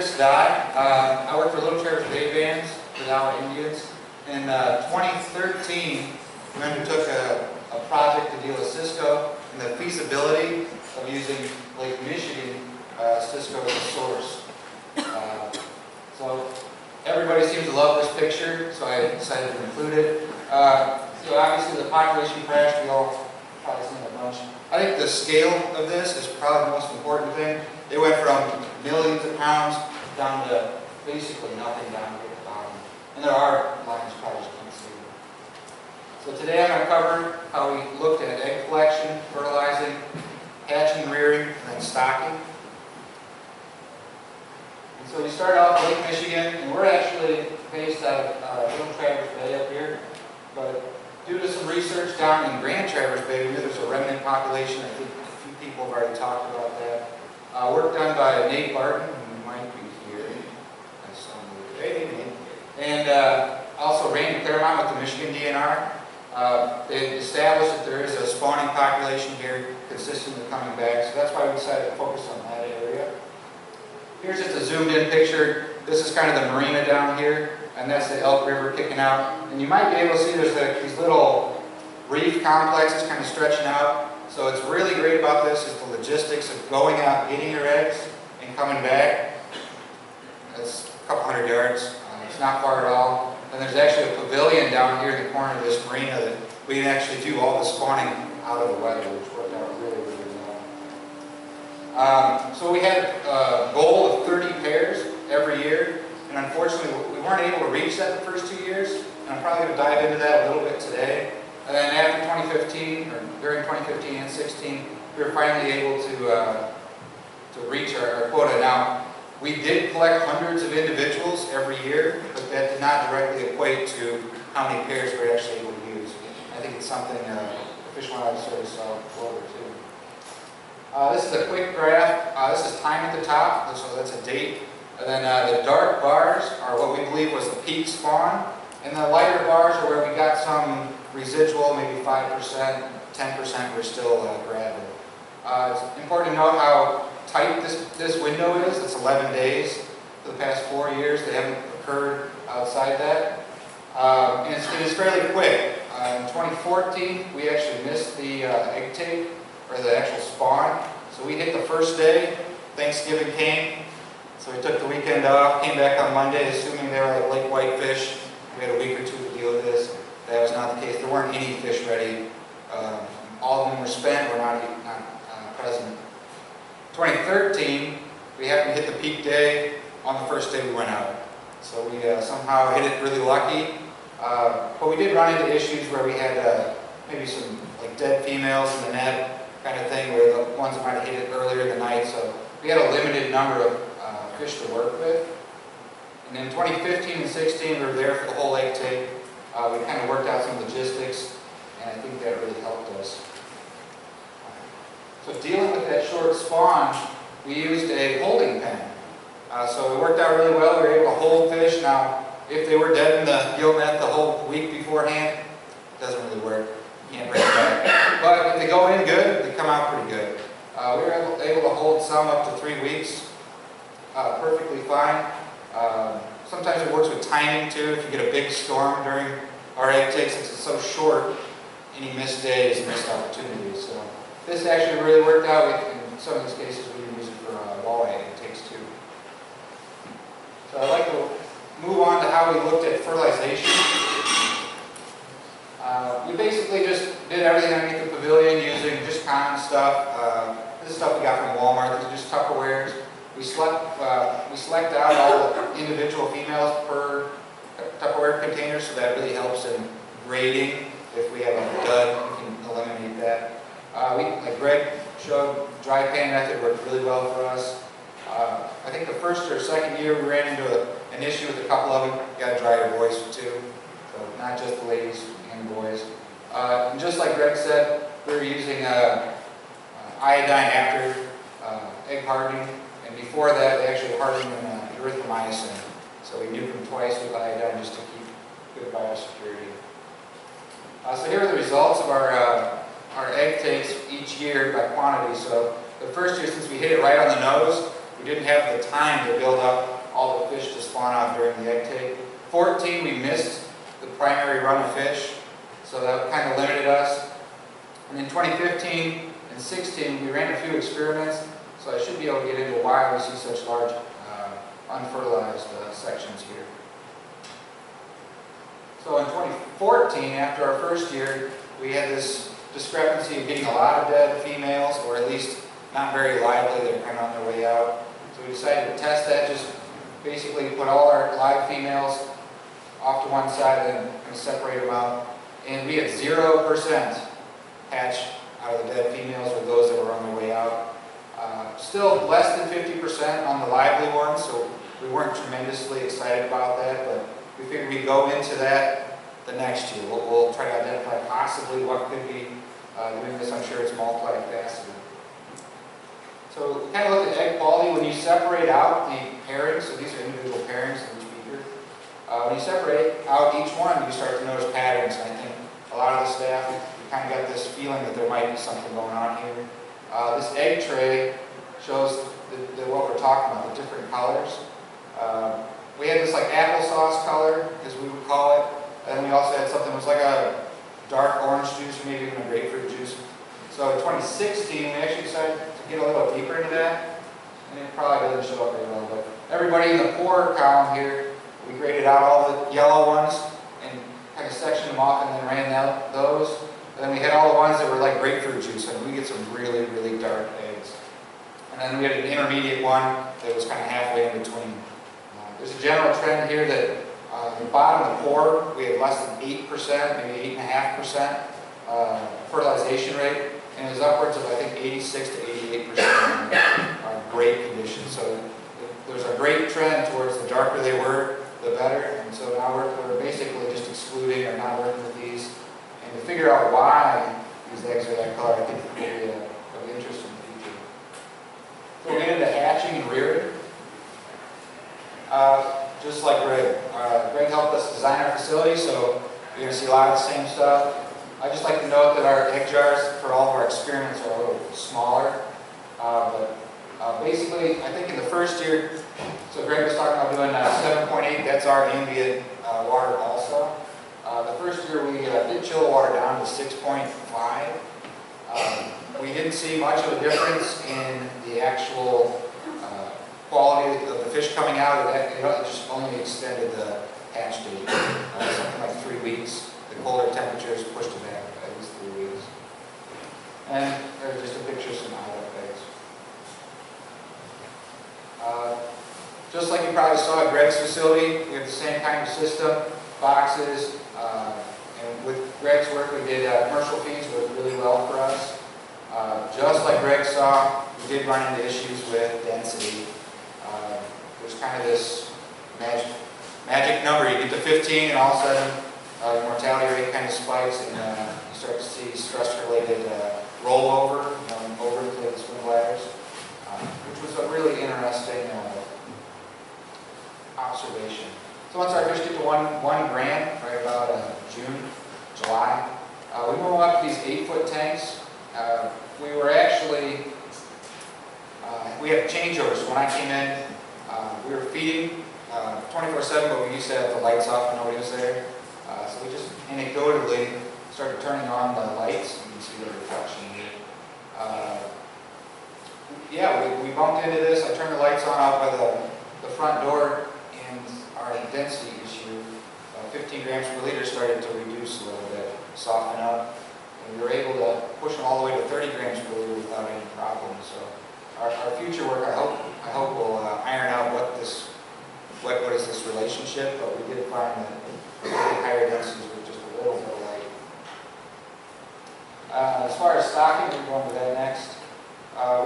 Kris Dey. I work for Little Traverse Bay Bands with our Indians. In 2013, we undertook a project to deal with cisco and the feasibility of using Lake Michigan cisco as a source. So everybody seems to love this picture, so I decided to include it. So obviously the population crash, we all probably seen a bunch. I think the scale of this is probably the most important thing. They went from millions of pounds down to basically nothing down here at the bottom. And there are lines you probably just can't see. So today I'm going to cover how we looked at egg collection, fertilizing, hatching, rearing, and then stocking. And so we start off Lake Michigan, and we're actually based out of Little Traverse Bay up here. But due to some research down in Grand Traverse Bay, we knew there's a remnant population. I think a few people have already talked about that. Work done by Nate Barton, who might be here. I saw him today. And also Randy Claremont with the Michigan DNR. They established that there is a spawning population here consistently coming back, so that's why we decided to focus on that area. Here's just a zoomed in picture. This is kind of the marina down here, and that's the Elk River kicking out. And you might be able to see there's these little reef complexes kind of stretching out. So what's really great about this is the logistics of going out, getting your eggs, and coming back. That's a couple hundred yards. It's not far at all. And there's actually a pavilion down here in the corner of this marina that we can actually do all the spawning out of the weather, which worked out really, really well. So we had a goal of 30 pairs every year, and unfortunately we weren't able to reach that the first 2 years, and I'm probably going to dive into that a little bit today. And then after 2015, or during 2015 and 16, we were finally able to reach our quota. Now, we did collect hundreds of individuals every year, but that did not directly equate to how many pairs we were actually able to use. I think it's something Fish and Wildlife Service saw over too. This is a quick graph. This is time at the top, so that's a date. And then the dark bars are what we believe was the peak spawn, and the lighter bars are where we got some residual, maybe 5%, 10% we're still grabbing. It's important to note how tight this window is. It's 11 days for the past 4 years. They haven't occurred outside that. And it is fairly quick. In 2014, we actually missed the egg take, or the actual spawn. So we hit the first day, Thanksgiving came, so we took the weekend off, came back on Monday, assuming they were like lake whitefish. We had a week or two to deal with this. That was not the case. There weren't any fish ready. All of them were spent, were not present. 2013, we happened to hit the peak day on the first day we went out. So we somehow hit it really lucky. But we did run into issues where we had maybe some like dead females in the net kind of thing, where the ones that might have hit it earlier in the night. So we had a limited number of fish to work with. And in 2015 and 16, we were there for the whole egg take. We kind of worked out some logistics, and I think that really helped us. So dealing with that short spawn, we used a holding pen. So it worked out really well. We were able to hold fish. Now, if they were dead in the gill net the whole week beforehand, it doesn't really work. You can't bring it back. But if they go in good, they come out pretty good. We were able to hold some up to 3 weeks perfectly fine. Sometimes it works with timing too. If you get a big storm during our egg take, since it's so short, any missed days, missed opportunities. So this actually really worked out. In some of these cases, we can use it for walleye egg takes too. So I'd like to move on to how we looked at fertilization. We basically just did everything underneath the pavilion using just common stuff. This is stuff we got from Walmart. These are just Tupperwares. We select out all the individual females per Tupperware container, so that really helps in grading. If we have a dud, we can eliminate that. Like Greg showed, dry pan method worked really well for us. I think the first or second year we ran into an issue with a couple of them. You got to dry your boys too, so not just the ladies and boys. And just like Greg said, we were using iodine after egg hardening. And before that, they actually hardened in erythromycin. So we nuke them twice with iodine just to keep good biosecurity. So here are the results of our egg takes each year by quantity. So the first year, since we hit it right on the nose, we didn't have the time to build up all the fish to spawn out during the egg take. 14, we missed the primary run of fish, so that kind of limited us. And in 2015 and 16, we ran a few experiments, so I should be able to get into why we see such large unfertilized sections here. So in 2014, after our first year, we had this discrepancy of getting a lot of dead females, or at least not very lively. They're kind of on their way out. So we decided to test that, just basically put all our live females off to one side and kind of separate them out. And we had 0% hatch out of the dead females with those that were on their way out. Still less than 50% on the lively ones, so we weren't tremendously excited about that, but we figured we'd go into that the next year. We'll try to identify possibly what could be doing this. I'm sure it's multifaceted. So we kind of look at egg quality. When you separate out the pairings, so these are individual pairings in each beaker, when you separate out each one, you start to notice patterns. And I think a lot of the staff, we kind of got this feeling that there might be something going on here. This egg tray shows what we're talking about, the different colors. We had this like applesauce color, as we would call it, and then we also had something that was like a dark orange juice, or maybe even a grapefruit juice. So in 2016, we actually decided to get a little deeper into that, and it probably doesn't show up very well, but everybody in the pour column here, we graded out all the yellow ones and kind of sectioned them off and then ran out those. And then we had all the ones that were like grapefruit juice, and we get some really, really dark eggs. And then we had an intermediate one that was kind of halfway in between. There's a general trend here that the bottom of the pour, we had less than 8%, maybe 8.5% fertilization rate, and it was upwards of, I think, 86 to 88% great condition. So there's a great trend towards the darker they were, the better. And so now we're basically just excluding or not working with these. And to figure out why these eggs are that color, I think will be of interest in the future. So we'll get into hatching and rearing. Just like Greg. Greg helped us design our facility, so you're going to see a lot of the same stuff. I'd just like to note that our egg jars for all of our experiments are a little smaller. Basically, I think in the first year, so Greg was talking about doing 7.8, that's our ambient water also. The first year we did chill the water down to 6.5. We didn't see much of a difference in the actual quality of the fish coming out. It just only extended the hatch date, something like 3 weeks. The colder temperatures pushed it back at least 3 weeks. And there's just a picture of some out-up eggs. Just like you probably saw at Greg's facility, we have the same kind of system, boxes, and with Greg's work we did commercial feeds worked really well for us. Just like Greg saw, we did run into issues with density. There's kind of this magic number. You get to 15 and all of a sudden the mortality rate kind of spikes and you start to see stress-related rollover, overinflated swim bladders, which was a really interesting observation. So once our fish get to 1 gram, right about June, July, we move up to these 8-foot tanks. We were actually, we had changeovers. When I came in, we were feeding 24/7, but we used to have the lights off when nobody was there. So we just anecdotally started turning on the lights. You can see the reflection here. Yeah, we bumped into this. I turned the lights on out by the front door, and our density issue, 15 grams per liter, started to reduce a little bit, soften up. And we were able to push them all the way to 30 grams per liter without any problem. So our future work, I hope will iron out what is this relationship, but we did find that higher densities were just a little bit light. As far as stocking, we're going to that next.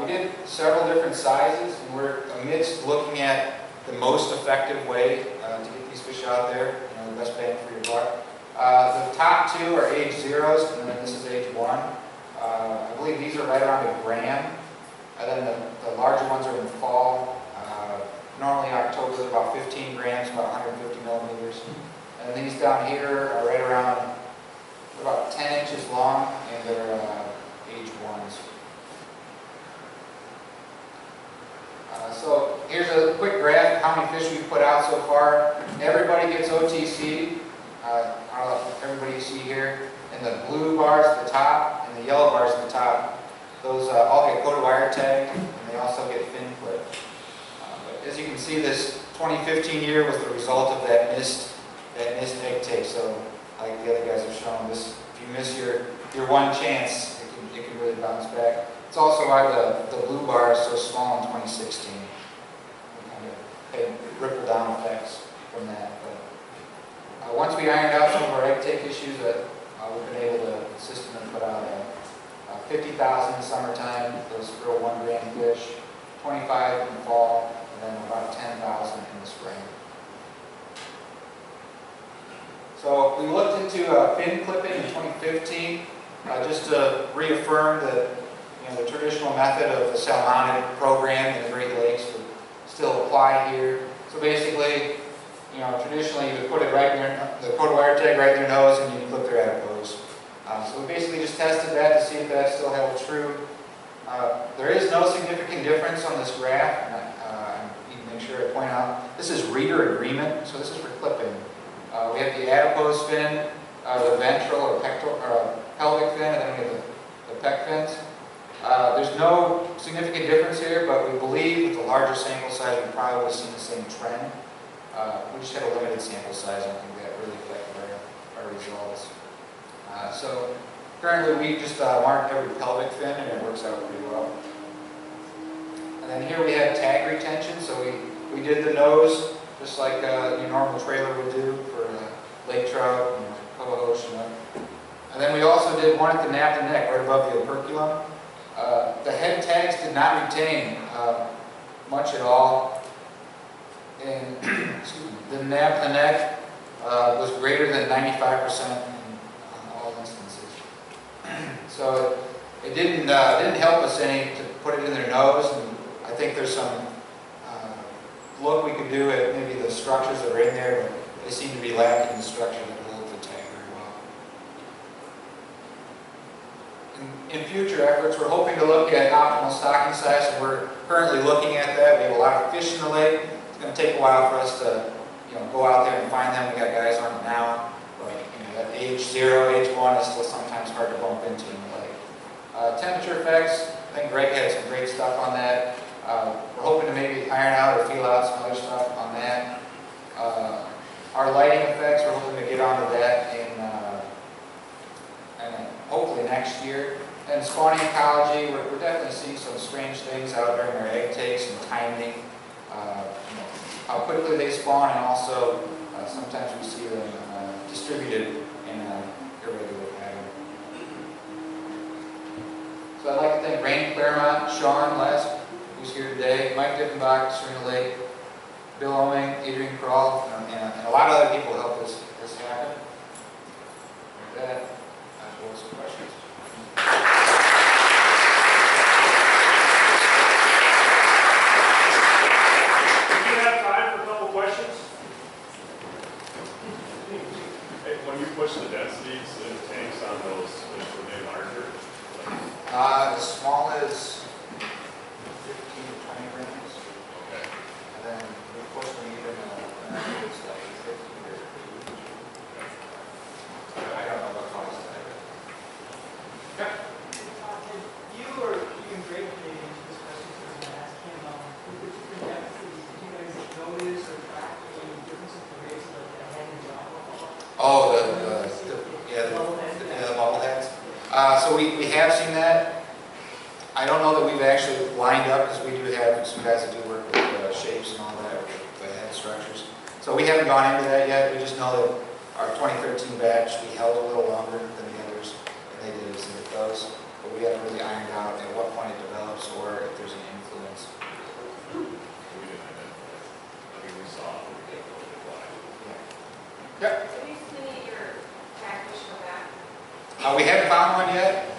We did several different sizes, and we're amidst looking at the most effective way to get these fish out there, the best bang for your buck. The top two are age 0s, and then this is age 1. I believe these are right around 1 gram, and then the larger ones are in the fall. Normally October, they're about 15 grams, about 150 millimeters. And these down here are right around about 10 inches long, and they're age 1s. So here's a quick graph of how many fish we've put out so far. Everybody gets OTC. I don't know if everybody you see here. And the blue bars at the top and the yellow bars at the top, those all get coated wire tag, and they also get fin clip. But as you can see, this 2015 year was the result of that missed egg take. So, like the other guys have shown, this if you miss your one chance, it can really bounce back. It's also why the blue bar is so small in 2016. We kind of had ripple down effects from that. But once we ironed out some of our egg take issues, we've been able to consistently put out 50,000 in the summertime, those real 1 gram fish, 25 in the fall, and then about 10,000 in the spring. So we looked into fin clipping in 2015, just to reaffirm that the traditional method of the cell-mounted program in the Great Lakes would still apply here. So basically, traditionally you would put it right in the coated wire tag right in their nose, and you would clip their adipose. So we basically just tested that to see if that still held true. There is no significant difference on this graph, and I need to make sure I point out this is reader agreement, so this is for clipping. We have the adipose fin, the ventral or pelvic fin, and then we have the pec fins. There's no significant difference here, but we believe with the larger sample size we probably would have seen the same trend. We just had a limited sample size. I don't think that really affected our results. So currently we just mark every pelvic fin, and it works out pretty well. And then here we have tag retention. So we did the nose just like your normal trailer would do for lake trout, coho, chinook. And then we also did one at the nape of the neck, right above the operculum. The head tags did not retain much at all. And the nape of the neck was greater than 95% in all instances. So it didn't help us any to put it in their nose, and I think there's some look we could do at maybe the structures that are in there, but they seem to be lacking the structure that holds the tag very well. In future efforts, we're hoping to look at optimal stocking size, and we're currently looking at that. We have a lot of fish in the lake. It's going to take a while for us to go out there and find them. We got guys on it now, but at age 0, age 1 is still sometimes hard to bump into in the lake. Temperature effects, I think Greg had some great stuff on that. We're hoping to maybe iron out or feel out some other stuff on that. Our lighting effects, we're hoping to get onto that in hopefully next year. And spawning ecology, we're definitely seeing some strange things out during our egg takes and timing. How quickly they spawn, and also sometimes we see them distributed in an irregular pattern. So I'd like to thank Randy Claremont, Sean Les, who's here today, Mike Diffenbach, Serena Lake, Bill Owing, Adrian Kroll, and a lot of other people helped this happen. With that, I will some questions. Do you have time for a couple questions? Hey, when you push the densities in the tanks on those, were they larger? As small as 15 to 20 grams. Okay. And then we push them even it's like 50 or 80. I don't know what cost that. Yeah. You or even Greg maybe answer this question because I asked him, with different depths, did you guys notice or track any difference in the rates of the head and jaw? Oh, the bubbleheads. So we have seen that. I don't know that we've actually lined up, because we do have some guys that do work with shapes and all that, with the head structures. So we haven't gone into that yet. We just know that our 2013 batch, we held a little longer than the others, and they did exhibit those. But we haven't really ironed out at what point it develops or if there's an influence. We didn't identify. I mean, we saw it, we get a little bit wide. Yep. So do you see your catfish go back? We haven't found one yet.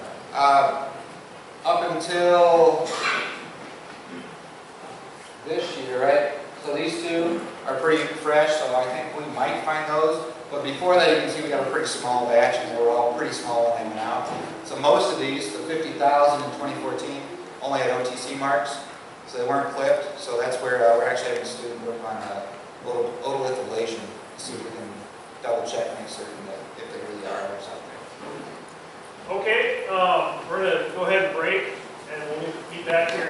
Up until this year, right? So these two are pretty fresh, so I think we might find those. But before that, you can see we got a pretty small batch, and they were all pretty small when they went out. So most of these, the 50,000 in 2014, only had OTC marks. So so they weren't clipped. So that's where we're actually having a student work on otolith ablation to see if we can double check, make certain that if they really are or something. Okay, we're going to go ahead and break, and we'll meet back here.